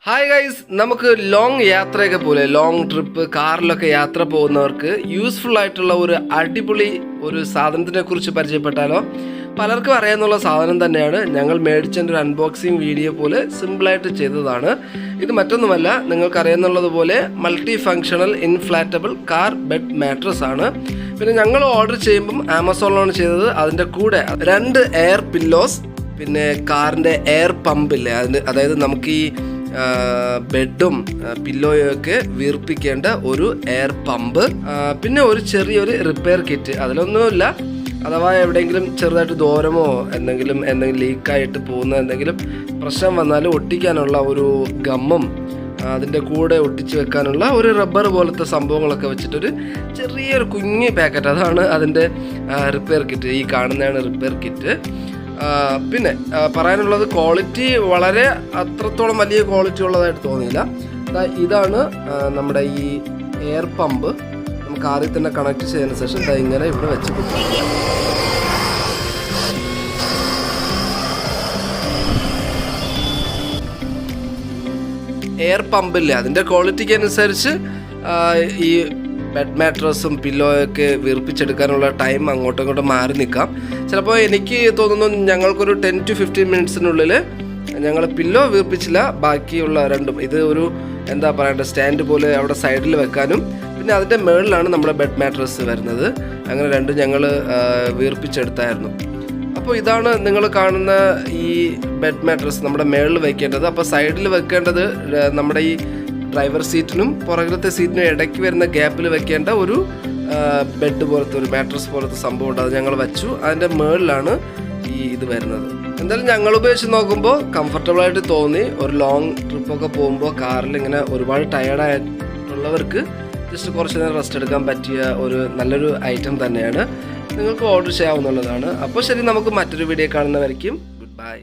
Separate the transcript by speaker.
Speaker 1: Hi guys, നമുക്ക് long യാത്രയൊക്കെ പോലെ ലോങ് ട്രിപ്പ് കാറിലൊക്കെ യാത്ര പോകുന്നവർക്ക് യൂസ്ഫുൾ ആയിട്ടുള്ള ഒരു അടിപൊളി ഒരു സാധനത്തിനെ കുറിച്ച് പരിചയപ്പെട്ടാലോ? പലർക്കും അറിയാവുന്ന സാധനം തന്നെയാണ്. ഞങ്ങൾ മേടിച്ചതിൻ്റെ ഒരു അൺബോക്സിങ് വീഡിയോ പോലെ സിമ്പിളായിട്ട് ചെയ്തതാണ്. ഇത് മറ്റൊന്നുമല്ല, നിങ്ങൾക്കറിയാവുന്നതുപോലെ multi functional inflatable car bed mattress ആണ്. പിന്നെ ഞങ്ങൾ ഓർഡർ ചെയ്യുമ്പം ആമസോണിലാണ് ചെയ്തത്. അതിൻ്റെ കൂടെ 2 എയർ പില്ലോസ്, പിന്നെ കാറിൻ്റെ എയർ പമ്പില്ലേ അതായത് നമുക്ക് ഈ ബെഡും പില്ലോയൊക്കെ വീർപ്പിക്കേണ്ട ഒരു എയർ പമ്പ്, പിന്നെ ഒരു ചെറിയൊരു റിപ്പയർ കിറ്റ്. അതിലൊന്നുമില്ല, അഥവാ എവിടെയെങ്കിലും ചെറുതായിട്ട് ദൂരമോ എന്തെങ്കിലും ലീക്കായിട്ട് പോകുന്ന എന്തെങ്കിലും പ്രശ്നം വന്നാൽ ഒട്ടിക്കാനുള്ള ഒരു ഗമ്മും അതിൻ്റെ കൂടെ ഒട്ടിച്ച് വെക്കാനുള്ള ഒരു റബ്ബർ പോലത്തെ സംഭവങ്ങളൊക്കെ വെച്ചിട്ടൊരു ചെറിയൊരു കുഞ്ഞ് പാക്കറ്റ്, അതാണ് അതിൻ്റെ റിപ്പയർ കിറ്റ്. ഈ കാണുന്നതാണ് റിപ്പയർ കിറ്റ്. പിന്നെ പറയാനുള്ളത്, ക്വാളിറ്റി വളരെ അത്രത്തോളം വലിയ ക്വാളിറ്റി ഉള്ളതായിട്ട് തോന്നിയില്ല. ഇതാണ് നമ്മുടെ ഈ എയർ പമ്പ്. നമുക്ക് ആദ്യം തന്നെ കണക്ട് ചെയ്തതിന് ശേഷം ഇങ്ങനെ ഇവിടെ വെച്ച് കൊടുക്കാം. എയർ പമ്പില്ലേ, അതിൻ്റെ ക്വാളിറ്റിക്ക് അനുസരിച്ച് ഈ ബെഡ് മാട്രസും പില്ലോയൊക്കെ വീർപ്പിച്ചെടുക്കാനുള്ള ടൈം അങ്ങോട്ടും ഇങ്ങോട്ടും മാറി നിൽക്കാം. ചിലപ്പോൾ എനിക്ക് തോന്നുന്നു ഞങ്ങൾക്കൊരു 10 to 15 മിനിറ്റ്സിനുള്ളിൽ ഞങ്ങൾ പില്ലോ വീർപ്പിച്ചില്ല. ബാക്കിയുള്ള രണ്ടും, ഇത് ഒരു എന്താ പറയണ്ട സ്റ്റാൻഡ് പോലെ അവിടെ സൈഡിൽ വെക്കാനും, പിന്നെ അതിൻ്റെ മുകളിലാണ് നമ്മുടെ ബെഡ് മാട്രസ് വരുന്നത്. അങ്ങനെ രണ്ടും ഞങ്ങൾ വീർപ്പിച്ചെടുത്തായിരുന്നു. അപ്പോൾ ഇതാണ് നിങ്ങൾ കാണുന്ന ഈ ബെഡ് മാട്രസ് നമ്മുടെ മുകളിൽ വെക്കേണ്ടത്. അപ്പോൾ സൈഡിൽ വെക്കേണ്ടത് നമ്മുടെ ഈ ഡ്രൈവർ സീറ്റിനും പുറകിലത്തെ സീറ്റിനും ഇടയ്ക്ക് വരുന്ന ഗ്യാപ്പിൽ വെക്കേണ്ട ഒരു ബെഡ് പോലത്തെ ഒരു മാട്രസ് പോലത്തെ സംഭവം ഉണ്ട്. അത് ഞങ്ങൾ വെച്ചു. അതിൻ്റെ മുകളിലാണ് ഈ ഇത് വരുന്നത്. എന്തായാലും ഞങ്ങൾ ഉപയോഗിച്ച് നോക്കുമ്പോൾ കംഫർട്ടബിളായിട്ട് തോന്നി. ഒരു ലോങ് ട്രിപ്പൊക്കെ പോകുമ്പോൾ കാറിൽ ഇങ്ങനെ ഒരുപാട് ടയേർഡായിട്ടുള്ളവർക്ക് ജസ്റ്റ് കുറച്ച് നേരം റെസ്റ്റ് എടുക്കാൻ പറ്റിയ ഒരു നല്ലൊരു ഐറ്റം തന്നെയാണ്. നിങ്ങൾക്ക് ഓർഡർ ചെയ്യാവുന്നതാണ്. അപ്പോൾ ശരി, നമുക്ക് മറ്റൊരു വീഡിയോ കാണുന്നവരേക്കും ഗുഡ് ബൈ.